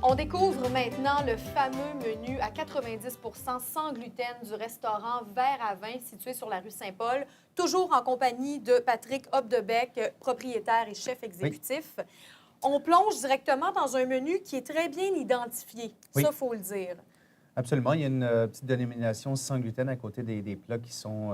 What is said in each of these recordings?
On découvre maintenant le fameux menu à 90 sans gluten du restaurant Verre à Vin situé sur la rue Saint-Paul, toujours en compagnie de Patrick Hobdebeck, propriétaire et chef exécutif. Oui. On plonge directement dans un menu qui est très bien identifié, oui. Ça, il faut le dire. Absolument. Il y a une petite dénomination sans gluten à côté des plats qui sont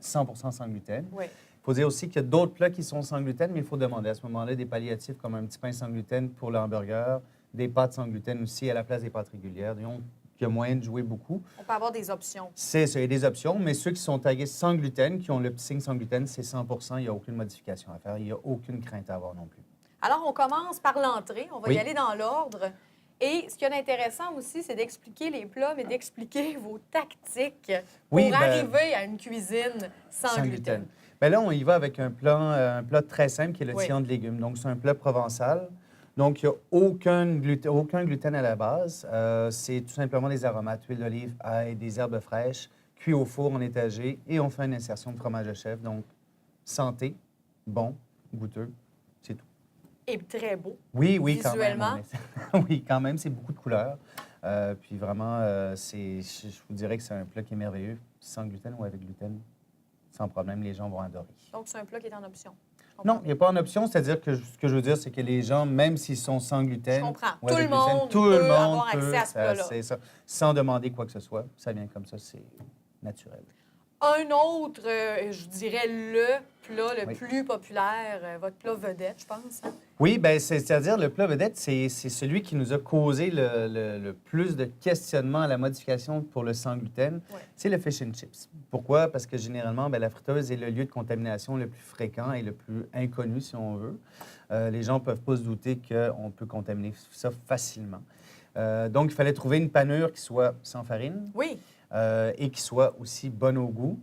100 sans gluten. Oui. Il faut dire aussi qu'il y a d'autres plats qui sont sans gluten, mais il faut demander à ce moment-là des palliatifs comme un petit pain sans gluten pour le hamburger, des pâtes sans gluten aussi à la place des pâtes régulières. Donc, il y a moyen de jouer beaucoup. On peut avoir des options. C'est ça, il y a des options, mais ceux qui sont tagués sans gluten, qui ont le petit signe sans gluten, c'est 100 il n'y a aucune modification à faire. Il n'y a aucune crainte à avoir non plus. Alors, on commence par l'entrée. On va oui. y aller dans l'ordre. Et ce qui est intéressant aussi, c'est d'expliquer les plats, mais d'expliquer vos tactiques pour arriver à une cuisine sans gluten. Bien là, on y va avec un plat très simple qui est le tillon de légumes. Donc, c'est un plat provençal. Donc, il n'y a aucun gluten à la base. C'est tout simplement des aromates, huile d'olive, ail, des herbes fraîches, cuits au four en étagé et on fait une insertion de fromage de chèvre. Donc, santé, bon, goûteux, c'est tout. Et très beau. Oui, visuellement. Quand même. Oui, quand même, c'est beaucoup de couleurs. Puis vraiment, je vous dirais que c'est un plat qui est merveilleux, sans gluten ou avec gluten. Sans problème, les gens vont adorer. Donc, c'est un plat qui est en option. Non, il n'y a pas en option. C'est-à-dire que ce que je veux dire, c'est que les gens, même s'ils sont sans gluten... Je comprends. Tout le monde peut avoir accès à ce plat-là. C'est ça. Sans demander quoi que ce soit. Ça vient comme ça, c'est naturel. Un autre, je dirais, le plat le plus populaire, votre plat vedette, je pense. Hein? Oui, bien, c'est-à-dire le plat vedette, c'est celui qui nous a causé le plus de questionnements à la modification pour le sans gluten. Oui. C'est le fish and chips. Pourquoi? Parce que généralement, bien, la friteuse est le lieu de contamination le plus fréquent et le plus inconnu, si on veut. Les gens ne peuvent pas se douter qu'on peut contaminer ça facilement. Donc, il fallait trouver une panure qui soit sans farine. Oui. Et qui soit aussi bonne au goût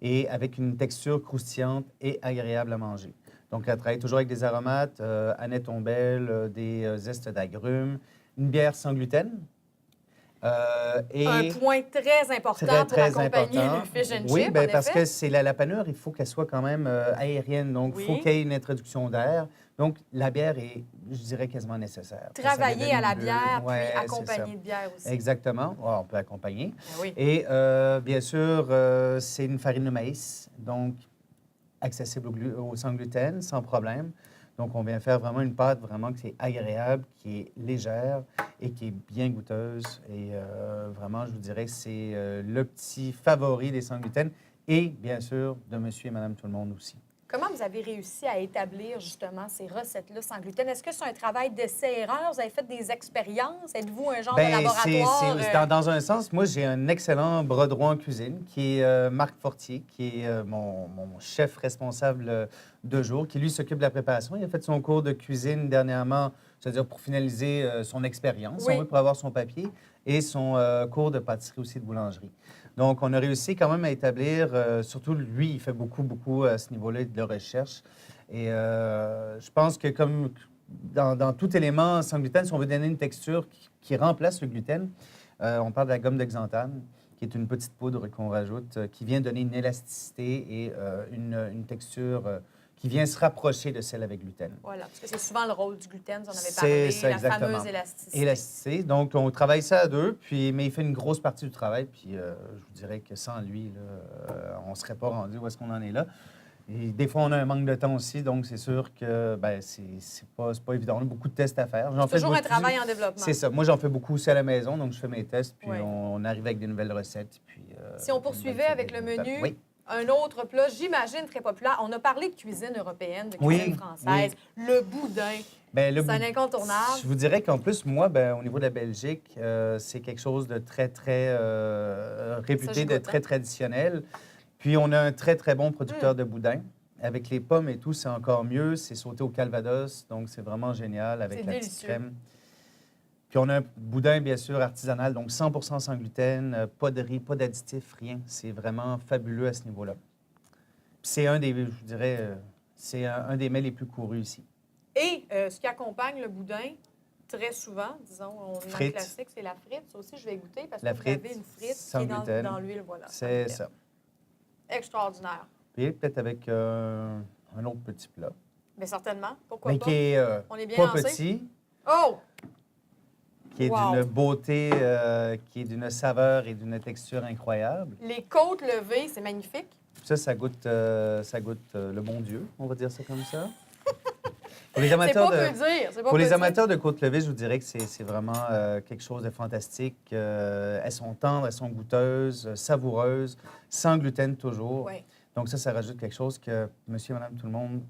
et avec une texture croustillante et agréable à manger. Donc, elle travaille toujours avec des aromates, Annette Ombel, des zestes d'agrumes, une bière sans gluten. Et un point très important pour accompagner le fish and chips, oui, bien, parce que c'est la panure, il faut qu'elle soit quand même aérienne. Donc, il faut qu'il y ait une introduction d'air. Donc, la bière est, je dirais, quasiment nécessaire. Travailler à la bière, puis accompagner de bière aussi. Exactement. Oh, on peut accompagner. Oui. Et bien sûr, c'est une farine de maïs, donc accessible au sans gluten, sans problème. Donc, on vient faire vraiment une pâte vraiment qui est agréable, qui est légère et qui est bien goûteuse. Et vraiment, je vous dirais que c'est le petit favori des sans gluten et, bien sûr, de monsieur et madame tout le monde aussi. Comment vous avez réussi à établir justement ces recettes-là sans gluten? Est-ce que c'est un travail d'essai-erreur? Vous avez fait des expériences? Êtes-vous un genre de laboratoire? Dans un sens, moi, j'ai un excellent bras droit en cuisine qui est Marc Fortier, qui est mon chef responsable de jour, qui lui s'occupe de la préparation. Il a fait son cours de cuisine dernièrement, c'est-à-dire pour finaliser son expérience, oui. on veut, pour avoir son papier, et son cours de pâtisserie aussi de boulangerie. Donc, on a réussi quand même à établir, surtout lui, il fait beaucoup à ce niveau-là de recherche. Et je pense que comme dans tout élément sans gluten, si on veut donner une texture qui remplace le gluten, on parle de la gomme de xanthane, qui est une petite poudre qu'on rajoute, qui vient donner une élasticité et une texture qui vient se rapprocher de celle avec gluten. Voilà, parce que c'est souvent le rôle du gluten, vous en avez parlé, ça, la fameuse élasticité. Élasticité. Donc, on travaille ça à deux, mais il fait une grosse partie du travail. Puis, je vous dirais que sans lui, là, on ne serait pas rendu où est-ce qu'on en est là. Et des fois, on a un manque de temps aussi, donc c'est sûr que c'est pas évident. On a beaucoup de tests à faire. C'est toujours un travail en développement. C'est ça. Moi, j'en fais beaucoup aussi à la maison, donc je fais mes tests, puis oui. on arrive avec des nouvelles recettes. Puis, si on poursuivait avec le menu... Oui. Un autre plat, j'imagine, très populaire. On a parlé de cuisine européenne, de cuisine française. Oui. Le boudin, c'est un incontournable. Je vous dirais qu'en plus, moi, au niveau de la Belgique, c'est quelque chose de très réputé, de très traditionnel. Puis, on a un très bon producteur de boudin. Avec les pommes et tout, c'est encore mieux. C'est sauté au calvados, donc c'est vraiment génial avec la petite crème. Puis on a un boudin, bien sûr, artisanal, donc 100 sans gluten, pas de riz, pas d'additifs, rien. C'est vraiment fabuleux à ce niveau-là. Puis c'est un des, je vous dirais, c'est un des mets les plus courus ici. Et ce qui accompagne le boudin, très souvent, disons, on a un classique, c'est la frite. Ça aussi, je vais goûter parce que vous avez une frite qui est dans l'huile, voilà. C'est ça. Extraordinaire. Puis peut-être avec un autre petit plat. Bien certainement, pourquoi pas. Qui est on est bien pas lancé. Petit. Oh! qui est Wow. d'une beauté, qui est d'une saveur et d'une texture incroyable. Les côtes levées, c'est magnifique. Ça goûte, le bon Dieu, on va dire ça comme ça. Pour les C'est amateurs pas de... peu dire. C'est pas Pour peu les dire. amateurs de côte levée, je vous dirais que c'est vraiment quelque chose de fantastique. Elles sont tendres, elles sont goûteuses, savoureuses, sans gluten toujours. Oui. Donc ça rajoute quelque chose que monsieur et madame tout le monde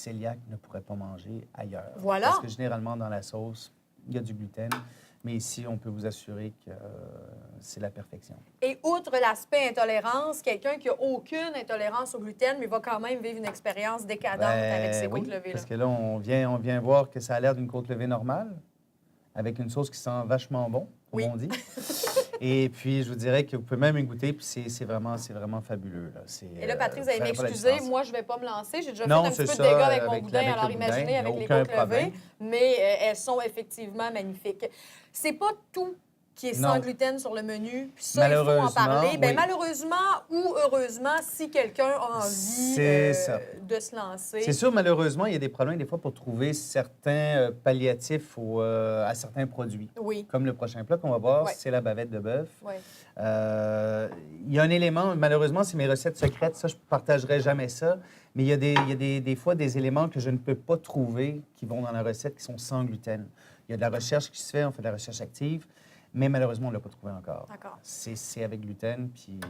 cœliaque ne pourrait pas manger ailleurs. Voilà. Parce que généralement, dans la sauce, il y a du gluten. Mais ici, on peut vous assurer que c'est la perfection. Et outre l'aspect intolérance, quelqu'un qui n'a aucune intolérance au gluten, mais va quand même vivre une expérience décadente avec ses côtes levées. Parce que là, on vient voir que ça a l'air d'une côte levée normale, avec une sauce qui sent vachement bon, comme Oui. on dit. Et puis, je vous dirais que vous pouvez même y goûter, puis c'est vraiment fabuleux. Là. Et là, Patrick, vous allez ça fait la m'excuser, différence. moi, je ne vais pas me lancer. J'ai déjà Non, fait un petit c'est peu de ça, dégâts avec mon avec boudin, le alors boudin, imaginez il y a avec les aucun côtes levées. problème. Mais elles sont effectivement magnifiques. C'est pas tout qui est sans Non. gluten sur le menu. Puis ça, il faut en Malheureusement, parler. Bien, oui. malheureusement ou heureusement, si quelqu'un a envie C'est ça. de se lancer. C'est sûr, malheureusement, il y a des problèmes des fois pour trouver certains palliatifs à certains produits. Oui, Comme le prochain plat qu'on va voir, Ouais. c'est la bavette de bœuf. oui. Il y a un élément, malheureusement, c'est mes recettes secrètes, ça, je ne partagerai jamais ça, mais il y a des fois des éléments que je ne peux pas trouver qui vont dans la recette qui sont sans gluten. Il y a de la recherche qui se fait, on fait de la recherche active, mais malheureusement, on ne l'a pas trouvé encore. D'accord. C'est avec gluten, puis...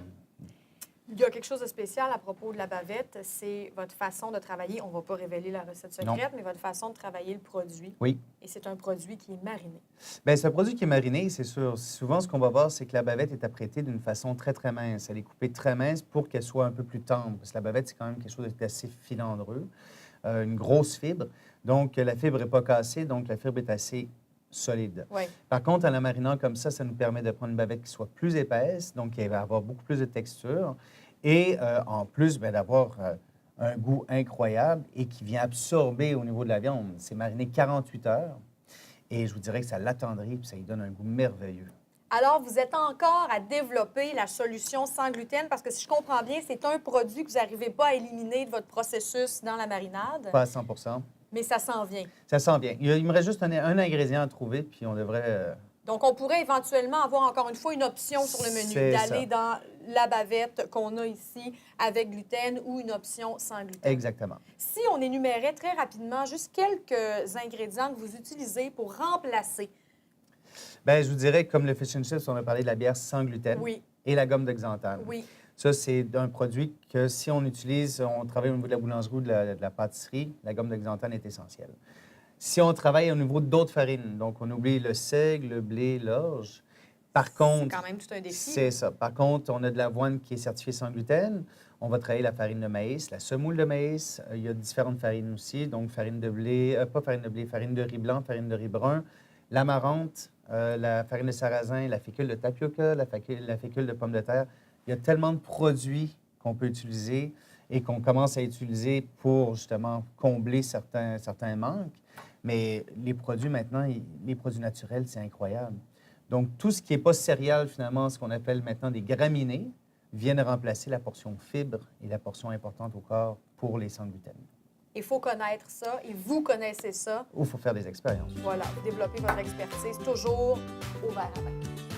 Il y a quelque chose de spécial à propos de la bavette, c'est votre façon de travailler. On ne va pas révéler la recette secrète, mais votre façon de travailler le produit. Oui. Et c'est un produit qui est mariné. Bien, c'est un produit qui est mariné, c'est sûr. Souvent, ce qu'on va voir, c'est que la bavette est apprêtée d'une façon très, très mince. Elle est coupée très mince pour qu'elle soit un peu plus tendre, parce que la bavette, c'est quand même quelque chose d'assez filandreux, une grosse fibre. Donc, la fibre n'est pas cassée, donc la fibre est assez solide. Oui. Par contre, en la marinant comme ça nous permet de prendre une bavette qui soit plus épaisse, donc elle va avoir beaucoup plus de texture, et en plus, bien, d'avoir un goût incroyable et qui vient absorber au niveau de la viande. C'est mariné 48 heures. Et je vous dirais que ça l'attendrit, puis ça lui donne un goût merveilleux. Alors, vous êtes encore à développer la solution sans gluten parce que si je comprends bien, c'est un produit que vous n'arrivez pas à éliminer de votre processus dans la marinade, Pas à 100 mais ça s'en vient. Ça sent bien. Il me reste juste un ingrédient à trouver, puis on devrait... Donc, on pourrait éventuellement avoir encore une fois une option sur le menu, C'est d'aller ça. dans la bavette qu'on a ici avec gluten ou une option sans gluten. Exactement. Si on énumérait très rapidement juste quelques ingrédients que vous utilisez pour remplacer. Bien, je vous dirais que comme le fish and chips, on a parlé de la bière sans gluten Oui, et la gomme de xanthane. oui. Ça, c'est un produit que si on utilise, on travaille au niveau de la boulangerie ou de la pâtisserie, la gomme de xanthane est essentielle. Si on travaille au niveau d'autres farines, donc on oublie le seigle, le blé, l'orge, par contre... C'est quand même tout un défi. C'est ça. Par contre, on a de l'avoine qui est certifiée sans gluten. On va travailler la farine de maïs, la semoule de maïs. Il y a différentes farines aussi, donc farine de blé, pas farine de blé, farine de riz blanc, farine de riz brun, l'amarante, la farine de sarrasin, la fécule de tapioca, la fécule de pomme de terre. Il y a tellement de produits qu'on peut utiliser et qu'on commence à utiliser pour justement combler certains manques. Mais les produits maintenant, les produits naturels, c'est incroyable. Donc, tout ce qui n'est pas céréales, finalement, ce qu'on appelle maintenant des graminées, viennent remplacer la portion fibre et la portion importante au corps pour les sans gluten. Il faut connaître ça et vous connaissez ça. Ou il faut faire des expériences. Voilà, vous développez votre expertise toujours au verre à vin.